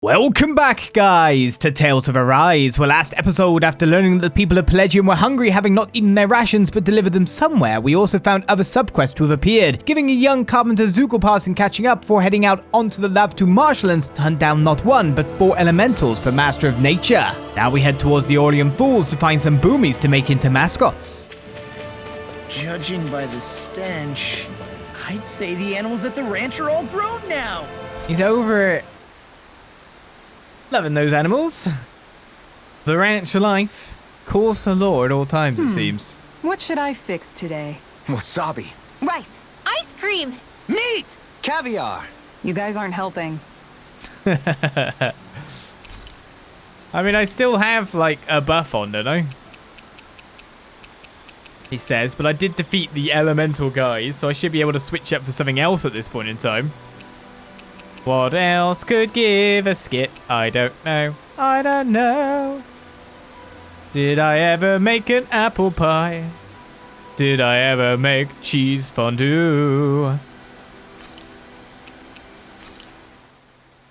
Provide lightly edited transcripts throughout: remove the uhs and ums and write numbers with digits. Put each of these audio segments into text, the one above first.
Welcome back, guys, to Tales of Arise. Well, last episode, after learning that the people of Pelegion were hungry, having not eaten their rations but delivered them somewhere, we also found other subquests to have appeared, giving a young carpenter Zeugle pass and catching up before heading out onto the Lave to Marshlands to hunt down not one, but 4 elementals for Master of Nature. Now we head towards the Aureum Falls to find some boomies to make into mascots. Judging by the stench, I'd say the animals at the ranch are all grown now. He's over loving those animals. The ranch life. Course the law at all times, it seems. What should I fix today? Wasabi. Rice. Ice cream. Meat! Caviar. You guys aren't helping. I mean, I still have, like, a buff on, don't I? He says, but I did defeat the elemental guys, so I should be able to switch up for something else at this point in time. What else could give a skit? I don't know. I don't know. Did I ever make an apple pie? Did I ever make cheese fondue?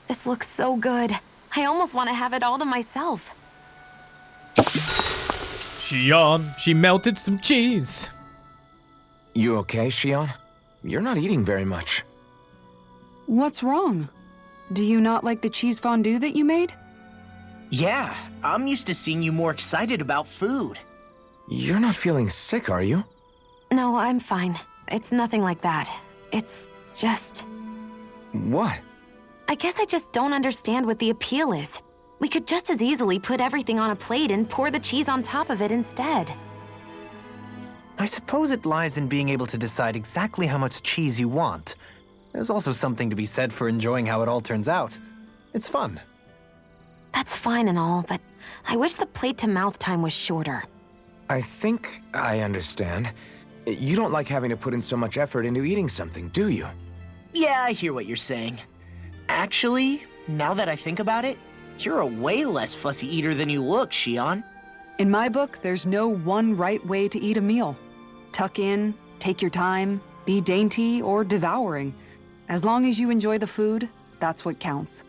This looks so good. I almost want to have it all to myself. Shion, she melted some cheese. You okay, Shion? You're not eating very much. What's wrong? Do you not like the cheese fondue that you made? Yeah, I'm used to seeing you more excited about food. You're not feeling sick, are you? No, I'm fine. It's nothing like that. It's just... What? I guess I just don't understand what the appeal is. We could just as easily put everything on a plate and pour the cheese on top of it instead. I suppose it lies in being able to decide exactly how much cheese you want. There's also something to be said for enjoying how it all turns out. It's fun. That's fine and all, but I wish the plate-to-mouth time was shorter. I think I understand. You don't like having to put in so much effort into eating something, do you? Yeah, I hear what you're saying. Actually, now that I think about it, you're a way less fussy eater than you look, Shion. In my book, there's no one right way to eat a meal. Tuck in, take your time, be dainty or devouring. As long as you enjoy the food, that's what counts.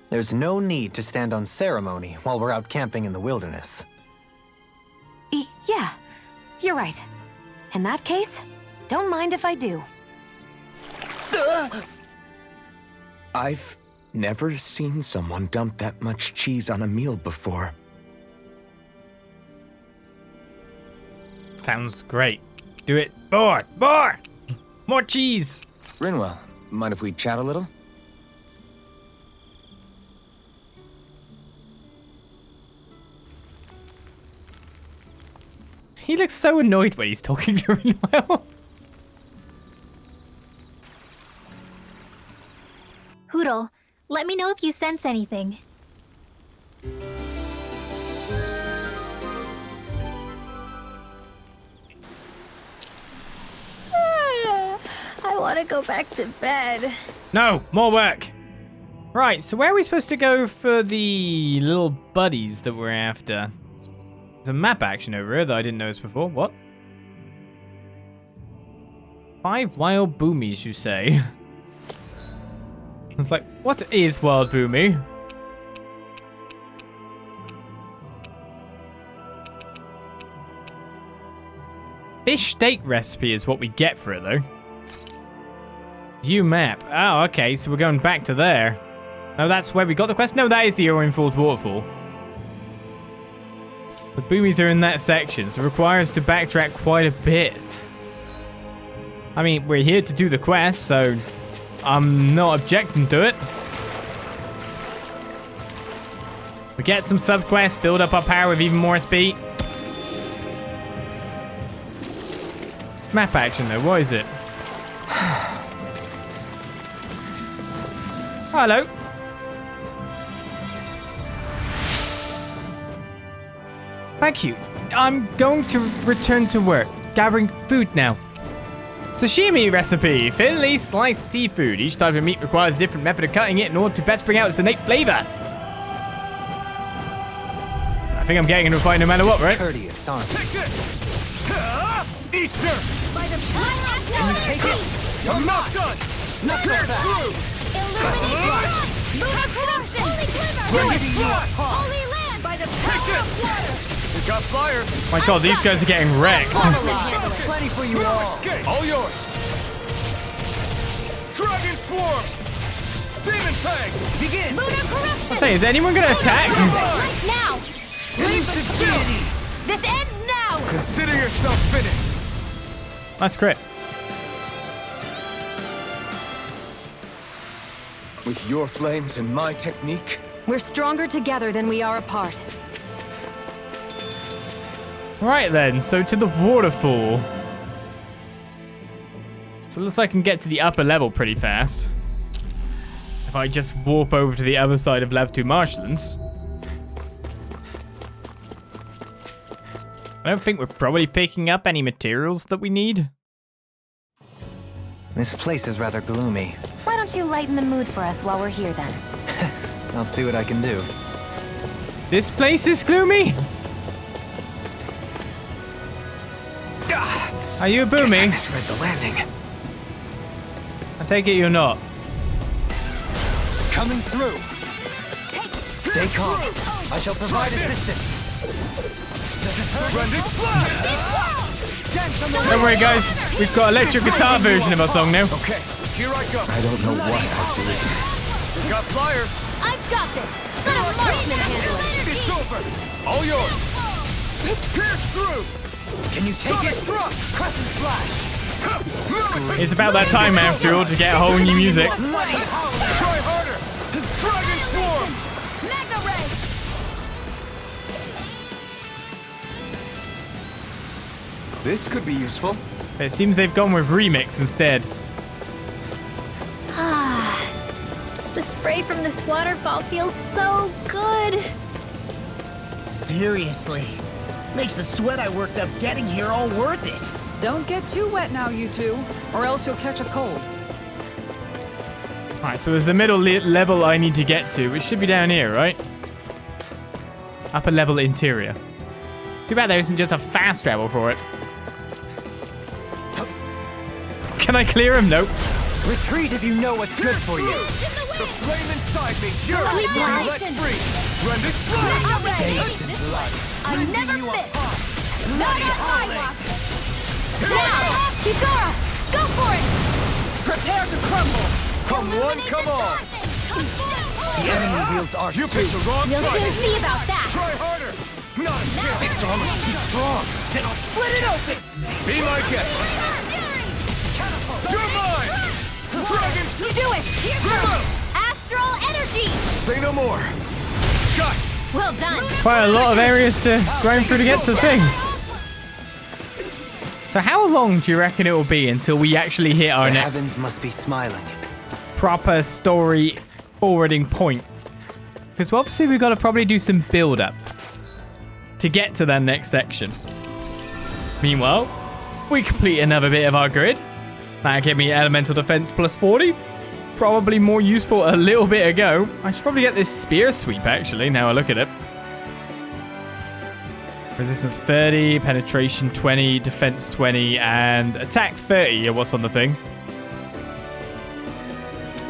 There's no need to stand on ceremony while we're out camping in the wilderness. Yeah, you're right. In that case, don't mind if I do. I've never seen someone dump that much cheese on a meal before. Sounds great. Do it. More! More! More cheese! Rinwell, mind if we chat a little? He looks so annoyed when he's talking to Rinwell. Hoodle, let me know if you sense anything. I want to go back to bed. No, more work. Right, so where are we supposed to go for the little buddies that we're after? There's a map action over here that I didn't notice before. What? 5 wild boomies, you say? It's like, what is wild boomy? Fish steak recipe is what we get for it, though. View map. Oh, okay, so we're going back to there. No, that's where we got the quest. No, that is the Aureum Falls Waterfall. The boomies are in that section, so it requires us to backtrack quite a bit. I mean, we're here to do the quest, so I'm not objecting to it. We get some subquests, build up our power with even more speed. It's map action, though. What is it? Hello. Thank you. I'm going to return to work, gathering food now. Sashimi recipe. Thinly sliced seafood. Each type of meat requires a different method of cutting it in order to best bring out its innate flavor. I think I'm getting into a fight no matter what, right? Courteous, aren't you? Take this! Easter! By the power Can you take it? You're not done! Not so fast! Illuminate the sun! Move corruption! Holy Holy land by the power of water! We got flyers. My god, these guys are getting wrecked. Plenty for you all. All yours. Dragon swarm. Demon fang. Begin. Moon of corruption! I say, is anyone gonna attack? Right now! Elusive deity. This ends now! Consider yourself finished. That's great. With your flames and my technique, We're stronger together than we are apart. Right then, so to the waterfall. So it looks like I can get to the upper level pretty fast. If I just warp over to the other side of level 2 marshlands. I don't think we're probably picking up any materials that we need. This place is rather gloomy. Why don't you lighten the mood for us while we're here then? I'll see what I can do. This place is gloomy. Are you a guess I boomy? misread the landing. I take it you're not. Coming through. Stay calm. I shall provide assistance. Don't worry guys, we've got electric guitar version of our song now. Okay, here I go. I don't know what I'll do. We got flyers. I've got this! Let a marksman handle it! It's over. All yours. Pierce through. Can you take it? Thrust. Crescent flash. It's about that time after all to get a whole new music. Try harder. Dragon swarm. Magna ray! This could be useful. It seems they've gone with remix instead. Ah, the spray from this waterfall feels so good. Seriously. Makes the sweat I worked up getting here all worth it. Don't get too wet now, you two, or else you'll catch a cold. Alright, so it's the middle level I need to get to, which should be down here, right? Upper level interior. Too bad there isn't just a fast travel for it. Can I clear him? Nope. Retreat if you know what's good for you. The flame inside me. You're Sweet let reaction. free. Rend it slow. Magna ray! I never miss! Not on my watch! Now! Kizara! Go for it! Prepare to crumble. Come one, come all. The enemy wields arcs You picked the wrong You'll fight. soon see about that! Try harder. Not again. It's almost too strong. Then I'll split it open! Be my guest. You're mine. Dragon. Do it! Here comes astral energy! Say no more. Got. Well done! Quite a lot of areas to grind through to get to the thing. So how long do you reckon it will be until we actually hit our The next heavens must be smiling. proper story forwarding point? Because obviously we've got to probably do some build up to get to that next section. Meanwhile, we complete another bit of our grid. That gave me elemental defense plus 40. Probably more useful a little bit ago. I should probably get this spear sweep actually, now I look at it. Resistance 30, penetration 20, defense 20, and attack 30 are what's on the thing.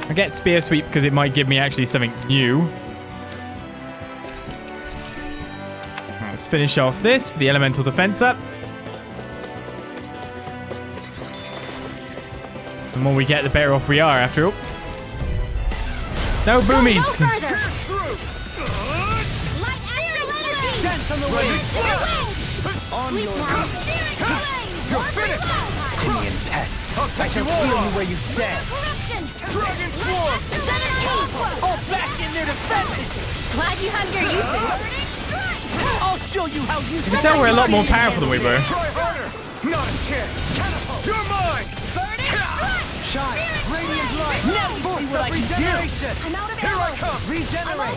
I get spear sweep because it might give me actually something new. Let's finish off this for the elemental defense up. The more we get, the better off we are, after all. No boomies! Go further! Light astral energy! Dance on the wing. Sleep now! You're finished. Simian pests. I'll I take shall you feel all. you where you stand. Dragon swarm. All back in their defenses! Glad you had your uses. I'll show you how you You can tell we're a lot more powerful than we were. Try harder. Not a chance. Catapult. You're mine. Shine. Radiant light. Now see what I can do! Regeneration. I'm out of Here I arrows. come. Regenerate.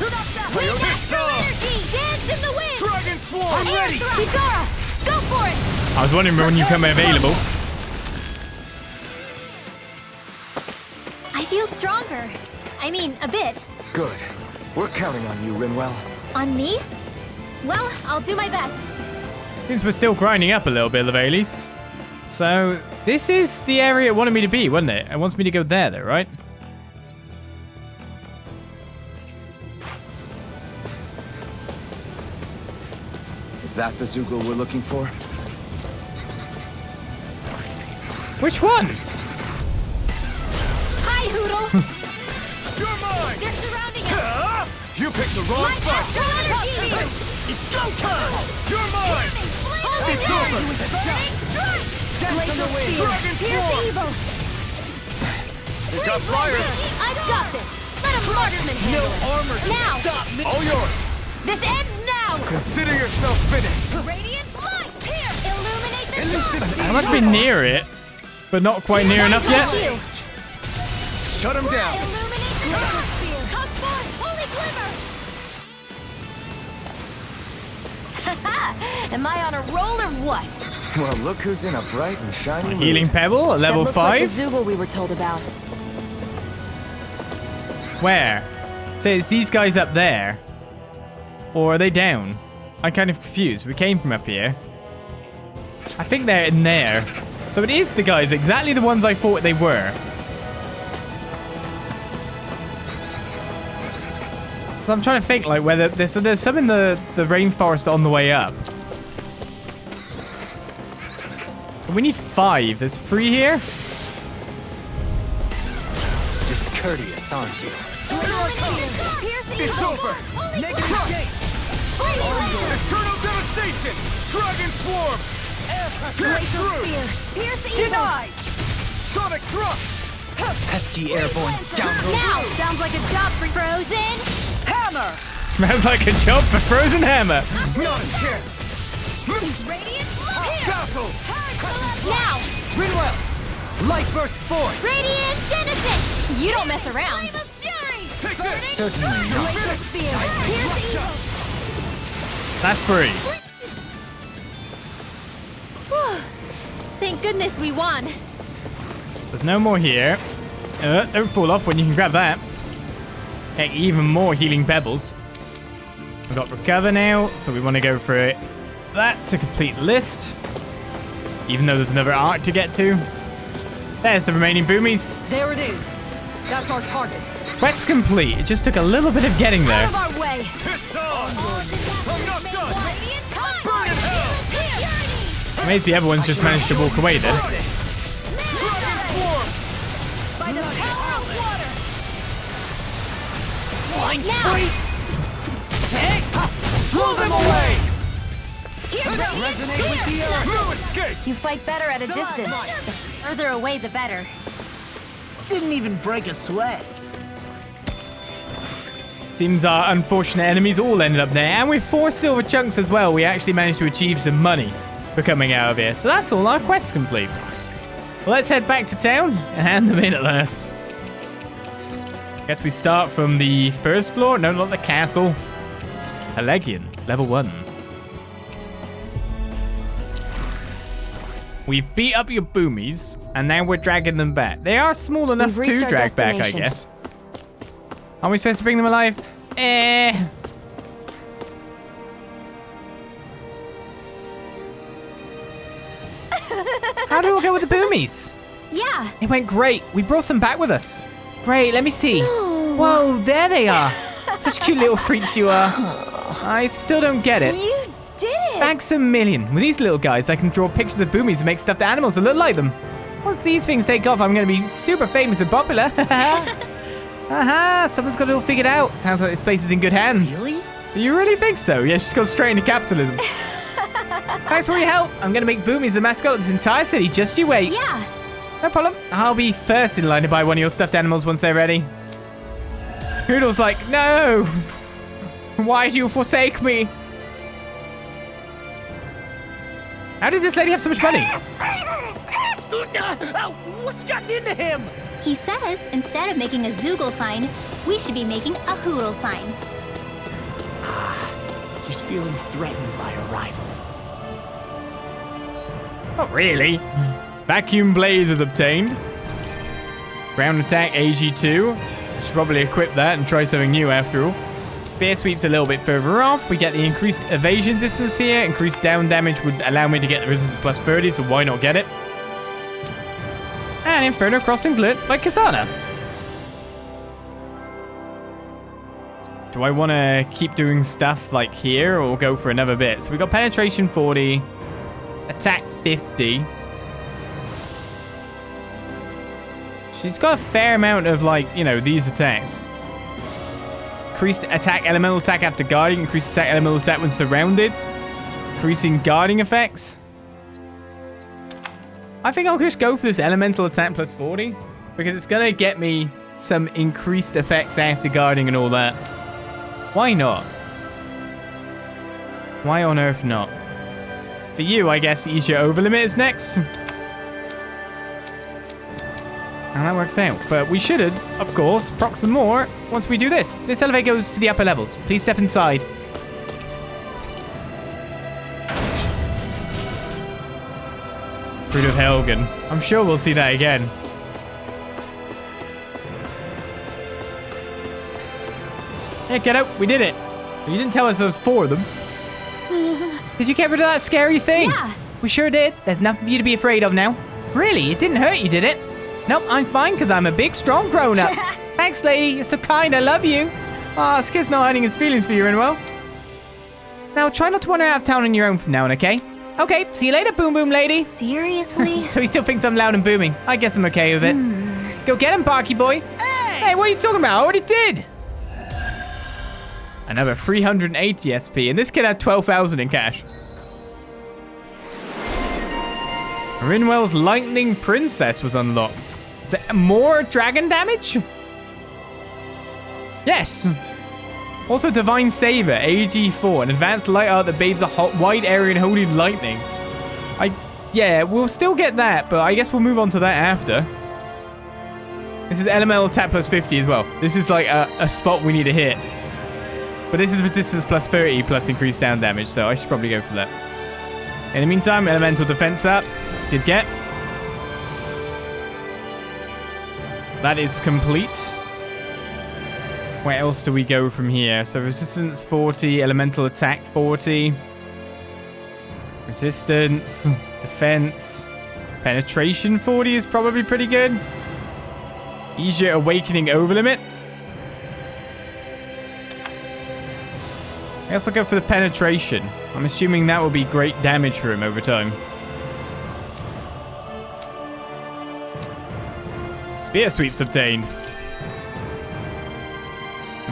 Feel this song. Energy! Dance in the wind! Dragon swarm. I'm ready! Kizara! Go for it! I was wondering when you come available. I feel stronger. I mean, a bit. Good. We're counting on you, Rinwell. On me? Well, I'll do my best. Seems we're still grinding up a little bit, Levalis. So, this is the area it wanted me to be, wasn't it? It wants me to go there, though, right? Is that the Zeugle we're looking for? Which one? Hi, Hoodle! You're mine! They're surrounding us! You picked the wrong fight! It's go time! You're mine! It's over! Glacial Spear! Dragon Pierce Swarm! evil! They've got flyers! I've got this! Let a marksman handle it! Armor can Now! stop me! All yours! This ends now! Consider yourself finished! Radiant light! Here! Illuminate the I must be near it, but not quite near enough yet. You. Shut him down! Illuminate Glacial Spear! Come forth! Holy glimmer! Am I on a roll or what? Well, look who's in a bright and shiny mood. Healing Pebble, at level 5. Like the Zeugle we were told about. Where? So it's these guys up there. Or are they down? I'm kind of confused. We came from up here. I think they're in there. So it is the guys, exactly the ones I thought they were. So I'm trying to think like whether there's some in the rainforest on the way up. We need 5. There's 3 here. Discourteous, aren't you? It's over! Crush! Eternal devastation! Dragon swarm! Pierce through! Denied! Sonic thrust! Pesky airborne scoundrels! Now sounds like a job for Frozen. Hammer! That's like a job for Frozen Hammer. Not a chance! Radiant light! Castle! Now! Rinwell! Light burst forth! Radiant Denizen! You don't mess around. Take this! Certainly not. Glacial Spear! Pierce evil! That's 3. Thank goodness we won. There's no more here. Don't fall off when you can grab that. Heck, even more healing pebbles. We've got recover now, so we want to go for it. That to complete the list. Even though there's another arc to get to. There's the remaining boomies. There it is. That's our target. Quest complete. It just took a little bit of getting there. Out of our way! It's on! I'm not done! Radiant time! Burn in hell! Amazed the other ones just managed to walk away then. Dragon swarm! By the power of water! Flying Now! spree! Blow them away! Resonate with the earth! No escape! You fight better at a distance. The further away, the better. Didn't even break a sweat. Seems our unfortunate enemies all ended up there. And with 4 silver chunks as well, we actually managed to achieve some money for coming out of here. So that's all our quests complete. Well, let's head back to town and hand them in at last. Guess we start from the first floor. No, not the castle. Pelegion, level 1. We've beat up your boomies, and now we're dragging them back. They are small enough We've to reached our drag back, I destination. guess. Are we supposed to bring them alive? How did it all go with the boomies? Yeah. It went great. We brought some back with us. Great, let me see. Whoa, there they are. Such cute little freaks you are. I still don't get it. You did it! Thanks a million. With these little guys, I can draw pictures of boomies and make stuffed animals that look like them. Once these things take off, I'm going to be super famous and popular. Aha, someone's got it all figured out. Sounds like this place is in good hands. Really? You really think so? Yeah, she's gone straight into capitalism. Thanks for your help. I'm going to make boomies the mascot of this entire city. Just you wait. Yeah. No problem. I'll be first in line to buy one of your stuffed animals once they're ready. Hoodle's like, no. Why do you forsake me? How did this lady have so much money? What's gotten into him? He says instead of making a Zeugle sign, we should be making a Hoodle sign. He's feeling threatened by a rival. Not really. Vacuum Blaze is obtained. Ground attack AG2. Should probably equip that and try something new after all. Spear sweep's a little bit further off. We get the increased evasion distance here. Increased down damage would allow me to get the resistance plus 30, so why not get it? And Inferno Crossing Glut by Kazana. Do I want to keep doing stuff like here or go for another bit? So we got penetration 40, attack 50. She's got a fair amount of, like, you know, these attacks. Increased attack, elemental attack after guarding. Increased attack, elemental attack when surrounded. Increasing guarding effects. I think I'll just go for this elemental attack plus 40. Because it's going to get me some increased effects after guarding and all that. Why not? Why on earth not? For you, I guess, easier overlimit is next. And that works out. But we should, of course, proc some more once we do this. This elevator goes to the upper levels. Please step inside. Fruit of Helgen. I'm sure we'll see that again. Yeah, get out. We did it. You didn't tell us there was 4 of them. Did you get rid of that scary thing? Yeah. We sure did. There's nothing for you to be afraid of now. Really? It didn't hurt you, did it? Nope, I'm fine because I'm a big, strong grown-up. Thanks, lady. You're so kind. I love you. Aw, this kid's not hiding his feelings for you, Renwell. Now, try not to wander out of town on your own from now on, okay? Okay, see you later, boom boom lady. Seriously? So he still thinks I'm loud and booming. I guess I'm okay with it. Go get him, Barky boy. Hey, what are you talking about? I already did. Another 380 SP, and this kid had 12,000 in cash. Rinwell's Lightning Princess was unlocked. Is there more dragon damage? Yes. Also, Divine Saber, AG4, an advanced light art that bathes a wide area in holy lightning. Yeah, we'll still get that, but I guess we'll move on to that after. This is elemental attack plus 50 as well. This is like a spot we need to hit. But this is resistance plus 30 plus increased down damage, so I should probably go for that. In the meantime, elemental defense up. Did get. That is complete. Where else do we go from here? So resistance 40, elemental attack 40. Resistance, defense, penetration 40 is probably pretty good. Easier awakening overlimit. I guess I'll go for the penetration. I'm assuming that will be great damage for him over time. Spear sweeps obtained.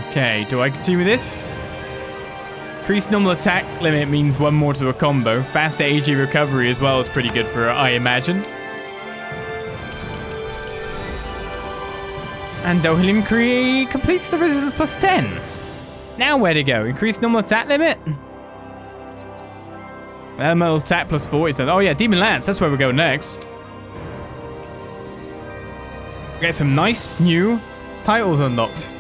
Okay, do I continue with this? Increased normal attack limit means 1 more to a combo. Faster AG recovery as well is pretty good for her, I imagine. And Dohalim completes the resistance plus 10. Now where to go? Increased normal attack limit? Elemental attack plus 40 says, oh yeah, Demon Lance, that's where we're going next. Get some nice new titles unlocked.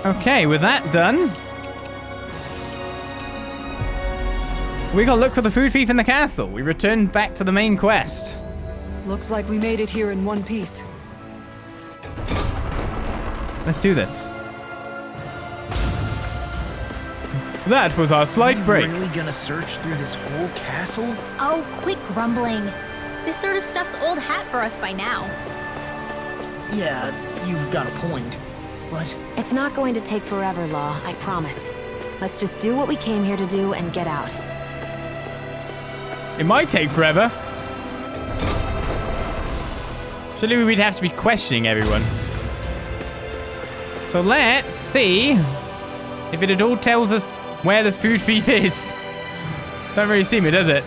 Okay, with that done, we gotta look for the food thief in the castle. We return back to the main quest. Looks like we made it here in one piece. Let's do this. That was our slight break. Really gonna search through this whole castle? Oh, quit grumbling. This sort of stuff's old hat for us by now. Yeah, you've got a point. But It's not going to take forever, Law, I promise. Let's just do what we came here to do and get out. It might take forever. Surely we'd have to be questioning everyone. So let's see if it at all tells us where the food thief is. Don't really seem it, does it?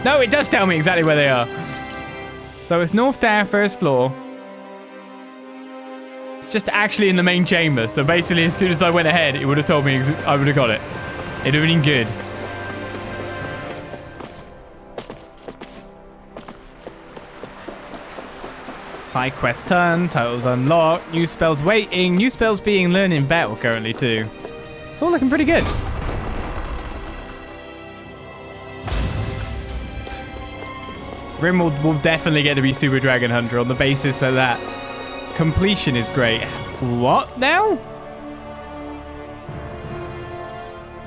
No, it does tell me exactly where they are. So it's North Tower, first floor. It's just actually in the main chamber. So basically, as soon as I went ahead, it would have told me I would have got it. It would have been good. Side quest done. Titles unlocked. New spells waiting. New spells being learned in battle currently too. It's all looking pretty good. Grim will definitely get to be Super Dragon Hunter on the basis that that completion is great. What now?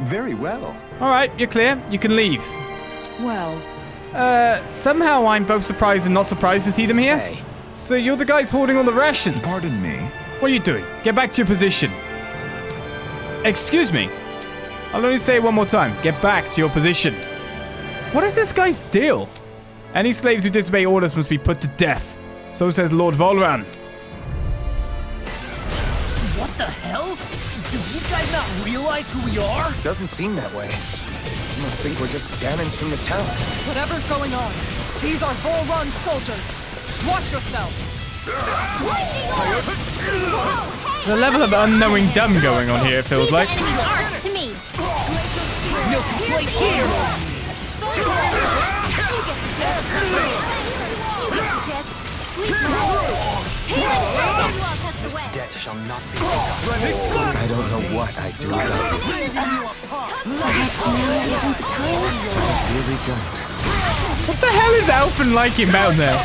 Very well. All right, you're clear. You can leave. Well, Somehow I'm both surprised and not surprised to see them here. Hey. So you're the guys hoarding all the rations. Pardon me. What are you doing? Get back to your position. Excuse me. I'll only say it one more time. Get back to your position. What is this guy's deal? Any slaves who disobey orders must be put to death. So says Lord Vholran. What the hell? Do these guys not realize who we are? Doesn't seem that way. You must think we're just Dahnans from the town. whatever's going on, these are Vholran soldiers. Watch yourself. The level of unknowing dumb going on here, it feels like. Enemy arms to me. No complaint here! Debt shall not be forgotten. I don't know what I'd do without you. I really don't. What the hell is Alphen liking about there?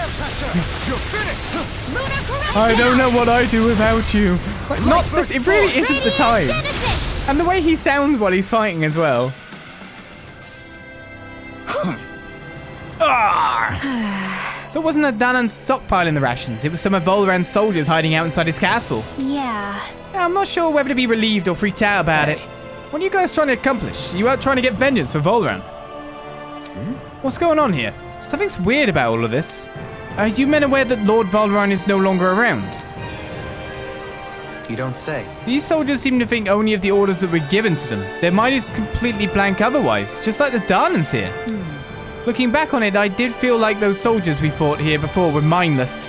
I don't know what I do without you. Not the, it really isn't the time. And the way he sounds while he's fighting as well. So it wasn't a Dahnan stockpiling the rations, it was some of Vholran's soldiers hiding out inside his castle. Yeah. I'm not sure whether to be relieved or freaked out about it. What are you guys trying to accomplish? You out trying to get vengeance for Vholran? What's going on here? Something's weird about all of this. Are you men aware that Lord Vholran is no longer around? You don't say. These soldiers seem to think only of the orders that were given to them. Their mind is completely blank otherwise, just like the Dahnans here. Looking back on it, I did feel like those soldiers we fought here before were mindless.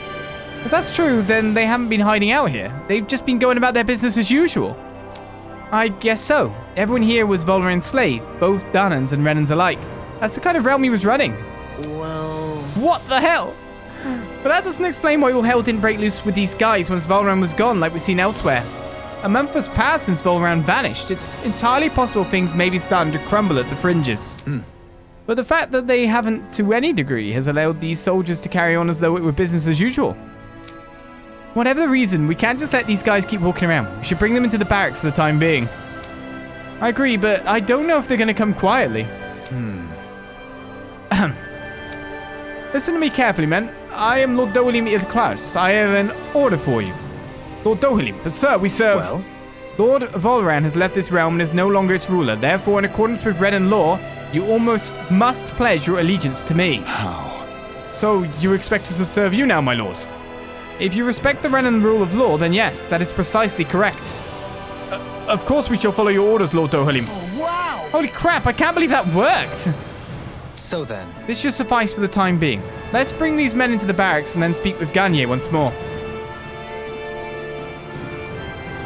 If that's true, then they haven't been hiding out here. They've just been going about their business as usual. I guess so. Everyone here was Vholran's slave, both Dahnans and Renans alike. That's the kind of realm he was running. Well... What the hell? But that doesn't explain why all hell didn't break loose with these guys once Vholran was gone like we've seen elsewhere. A month has passed since Vholran vanished. It's entirely possible things may be starting to crumble at the fringes. But the fact that they haven't to any degree has allowed these soldiers to carry on as though it were business as usual. Whatever the reason, we can't just let these guys keep walking around. We should bring them into the barracks for the time being. I agree, but I don't know if they're going to come quietly. Listen to me carefully, men. I am Lord Dohalim Ilklaus. I have an order for you. Lord Dohalim, but sir, we serve... Well? Lord Vholran has left this realm and is no longer its ruler. Therefore, in accordance with Renan law, you almost must pledge your allegiance to me. How? So, you expect us to serve you now, my lord? If you respect the Renan rule of law, then yes, that is precisely correct. Of course we shall follow your orders, Lord Dohalim. Oh, wow! Holy crap, I can't believe that worked! So then, This should suffice for the time being. Let's bring these men into the barracks and then speak with Garnier once more.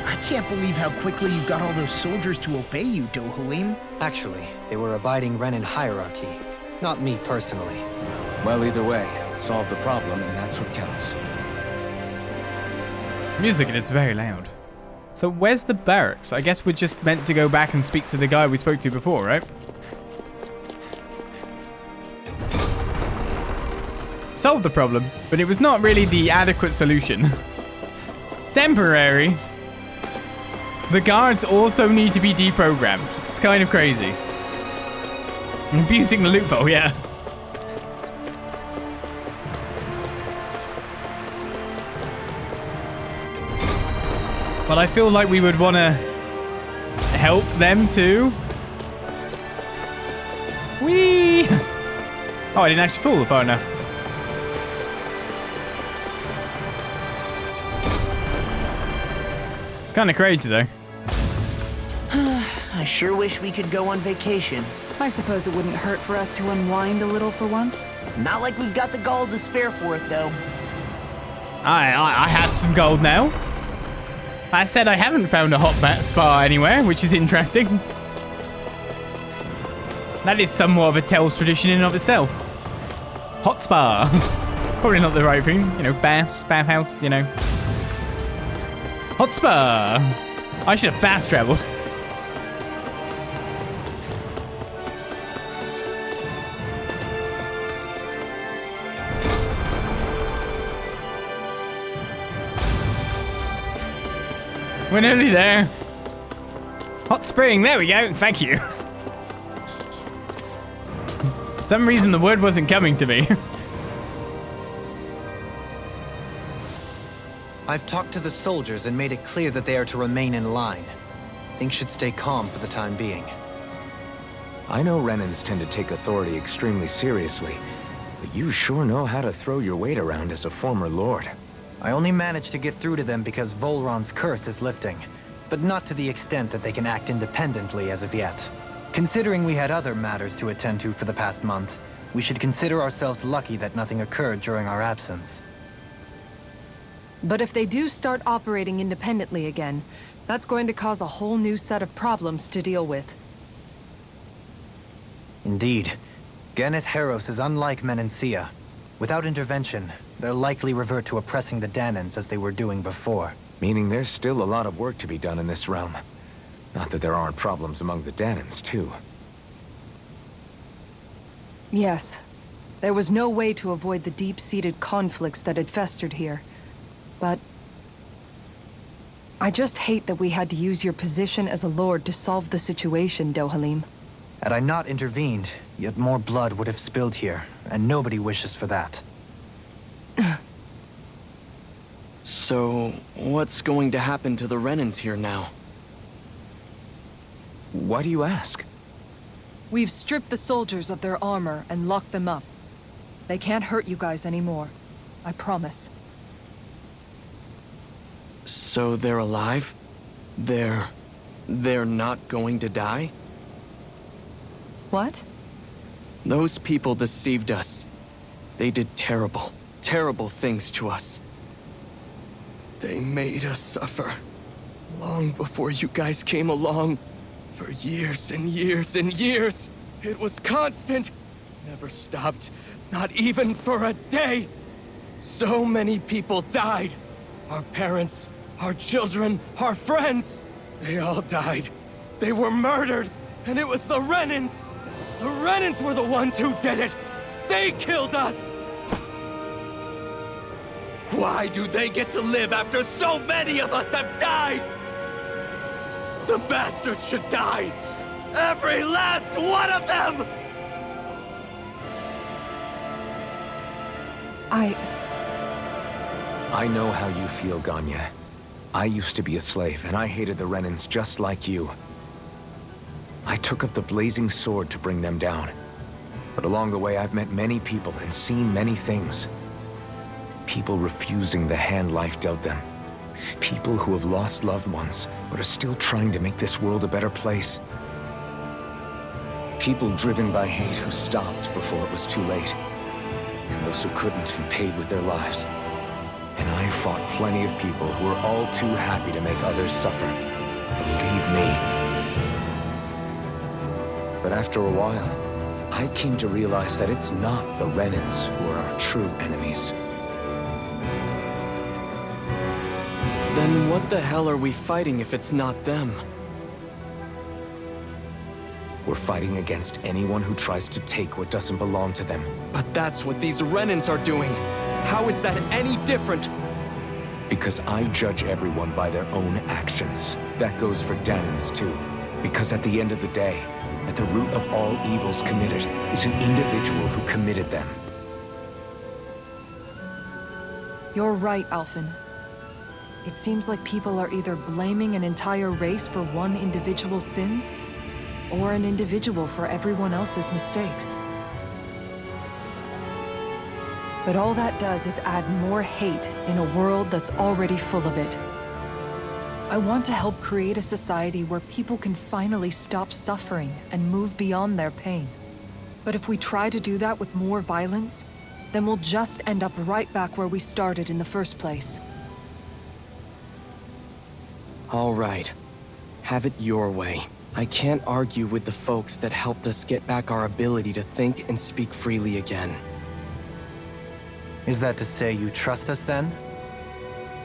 I can't believe how quickly you got all those soldiers to obey you, Dohalim. actually, they were abiding Renan hierarchy. Not me personally. Well, either way, it solved the problem, and that's what counts. Music, it's very loud. So where's the barracks? I guess we're just meant to go back and speak to the guy we spoke to before, right? Solved the problem, but it was not really the adequate solution. Temporary. The guards also need to be deprogrammed. It's kind of crazy. Abusing the loophole, yeah. But I feel like we would want to help them too. Whee! Oh, I didn't actually fool the partner. It's kind of crazy though. I sure wish we could go on vacation. I suppose it wouldn't hurt for us to unwind a little for once. Not like we've got the gall to spare for it, though. I have some gold now. I said I haven't found a hot bat spa anywhere, which is interesting. That is somewhat of a Tales tradition in and of itself. Hot spa. Probably not the right thing. You know, bathhouse, you know. Hot spa. I should have fast traveled. We're nearly there. Hot spring, there we go. Thank you. some reason the word wasn't coming to me. I've talked to the soldiers and made it clear that they are to remain in line. Things should stay calm for the time being. I know Renans tend to take authority extremely seriously, but you sure know how to throw your weight around as a former lord. I only managed to get through to them because Vholran's curse is lifting, but not to the extent that they can act independently as of yet. Considering we had other matters to attend to for the past month, we should consider ourselves lucky that nothing occurred during our absence. But if they do start operating independently again, that's going to cause a whole new set of problems to deal with. Indeed. Ganeth Heros is unlike Menancia. Without intervention, they'll likely revert to oppressing the Dahnans as they were doing before. Meaning there's still a lot of work to be done in this realm. Not that there aren't problems among the Dahnans, too. Yes. There was no way to avoid the deep-seated conflicts that had festered here. But I just hate that we had to use your position as a lord to solve the situation, Dohalim. Had I not intervened, yet more blood would have spilled here, and nobody wishes for that. So, what's going to happen to the Renans here now? Why do you ask? We've stripped the soldiers of their armor and locked them up. They can't hurt you guys anymore. I promise. So they're alive? They're not going to die? What? Those people deceived us. They did terrible, terrible things to us. They made us suffer. Long before you guys came along. For years and years and years. It was constant. Never stopped. Not even for a day. So many people died. Our parents, our children, our friends. They all died. They were murdered. And it was the Renans. The Renans were the ones who did it! They killed us! Why do they get to live after so many of us have died? The bastards should die! Every last one of them! I know how you feel, Ganya. I used to be a slave, and I hated the Renans just like you. I took up the blazing sword to bring them down. But along the way, I've met many people and seen many things. People refusing the hand life dealt them. People who have lost loved ones, but are still trying to make this world a better place. People driven by hate who stopped before it was too late. And those who couldn't and paid with their lives. And I fought plenty of people who were all too happy to make others suffer. Believe me. But after a while, I came to realize that it's not the Renans who are our true enemies. Then what the hell are we fighting if it's not them? We're fighting against anyone who tries to take what doesn't belong to them. But that's what these Renans are doing. How is that any different? Because I judge everyone by their own actions. That goes for Dahnans too. Because at the end of the day, at the root of all evils committed is an individual who committed them. You're right, Alphen. It seems like people are either blaming an entire race for one individual's sins, or an individual for everyone else's mistakes. But all that does is add more hate in a world that's already full of it. I want to help create a society where people can finally stop suffering and move beyond their pain. But if we try to do that with more violence, then we'll just end up right back where we started in the first place. All right. Have it your way. I can't argue with the folks that helped us get back our ability to think and speak freely again. Is that to say you trust us then?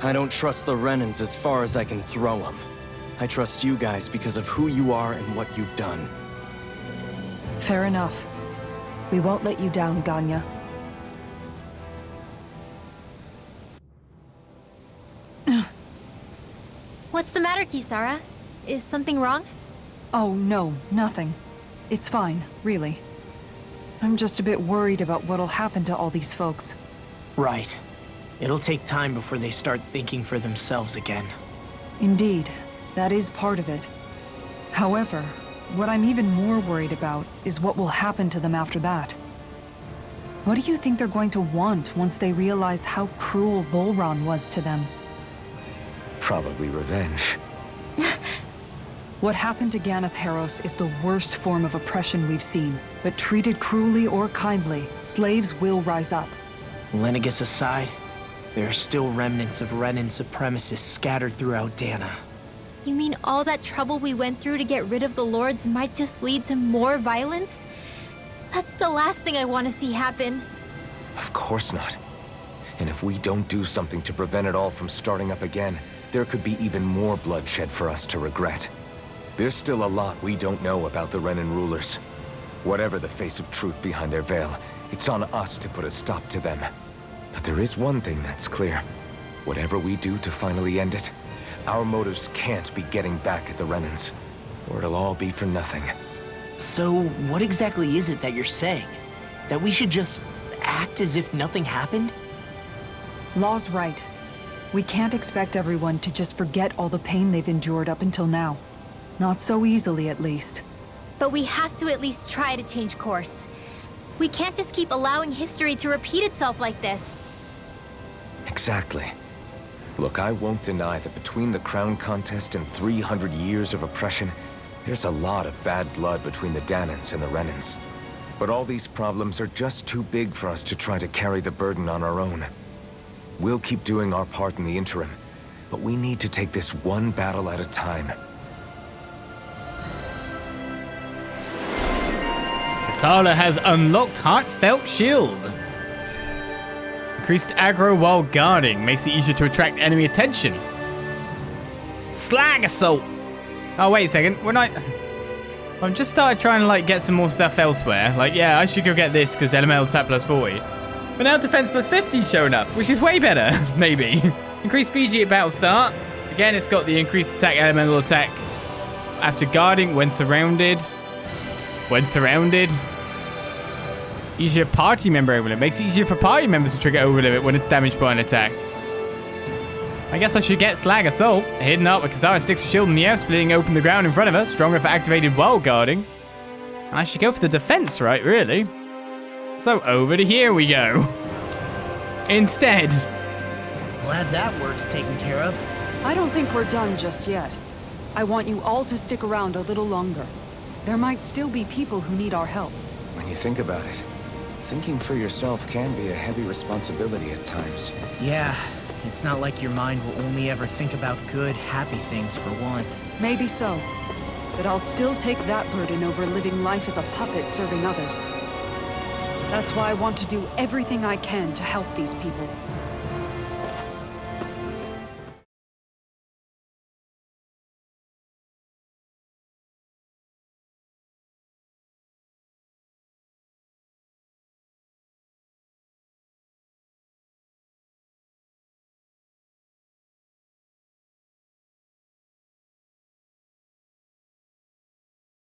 I don't trust the Renans as far as I can throw them. I trust you guys because of who you are and what you've done. Fair enough. We won't let you down, Ganya. What's the matter, Kisara? Is something wrong? Oh, no, nothing. It's fine, really. I'm just a bit worried about what'll happen to all these folks. Right. It'll take time before they start thinking for themselves again. Indeed, that is part of it. However, what I'm even more worried about is what will happen to them after that. What do you think they're going to want once they realize how cruel Vholran was to them? Probably revenge. What happened to Ganath Haros is the worst form of oppression we've seen, but treated cruelly or kindly, slaves will rise up. Lenegus aside, there are still remnants of Renan supremacists scattered throughout Dahna. You mean all that trouble we went through to get rid of the lords might just lead to more violence? That's the last thing I want to see happen. Of course not. And if we don't do something to prevent it all from starting up again, there could be even more bloodshed for us to regret. There's still a lot we don't know about the Renan rulers. Whatever the face of truth behind their veil, it's on us to put a stop to them. But there is one thing that's clear. Whatever we do to finally end it, our motives can't be getting back at the Renans, or it'll all be for nothing. So, what exactly is it that you're saying? That we should just act as if nothing happened? Law's right. We can't expect everyone to just forget all the pain they've endured up until now. Not so easily, at least. But we have to at least try to change course. We can't just keep allowing history to repeat itself like this. Exactly. Look, I won't deny that between the crown contest and 300 years of oppression, there's a lot of bad blood between the Dahnans and the Renans. But all these problems are just too big for us to try to carry the burden on our own. We'll keep doing our part in the interim, but we need to take this one battle at a time. Thala has unlocked Heartfelt Shield. Increased aggro while guarding. Makes it easier to attract enemy attention. Slag Assault. Oh, wait a second. We're not... I've just started trying to, like, get some more stuff elsewhere. Like, yeah, I should go get this because elemental attack plus 40. But now defense plus 50 is showing up, which is way better, maybe. Increased PG at battle start. Again, it's got the increased attack, elemental attack after guarding when surrounded. When surrounded. Easier party member overlimit. Makes it easier for party members to trigger overlimit when it's damaged by an attack. I guess I should get Slag Assault. Hidden up with Kazara sticks a shield in the air, splitting open the ground in front of her. Stronger for activated while guarding. And I should go for the defense, right? Really? So over to here we go. Instead. Glad that work's taken care of. I don't think we're done just yet. I want you all to stick around a little longer. There might still be people who need our help. When you think about it, thinking for yourself can be a heavy responsibility at times. Yeah, it's not like your mind will only ever think about good, happy things for one. Maybe so. But I'll still take that burden over living life as a puppet serving others. That's why I want to do everything I can to help these people.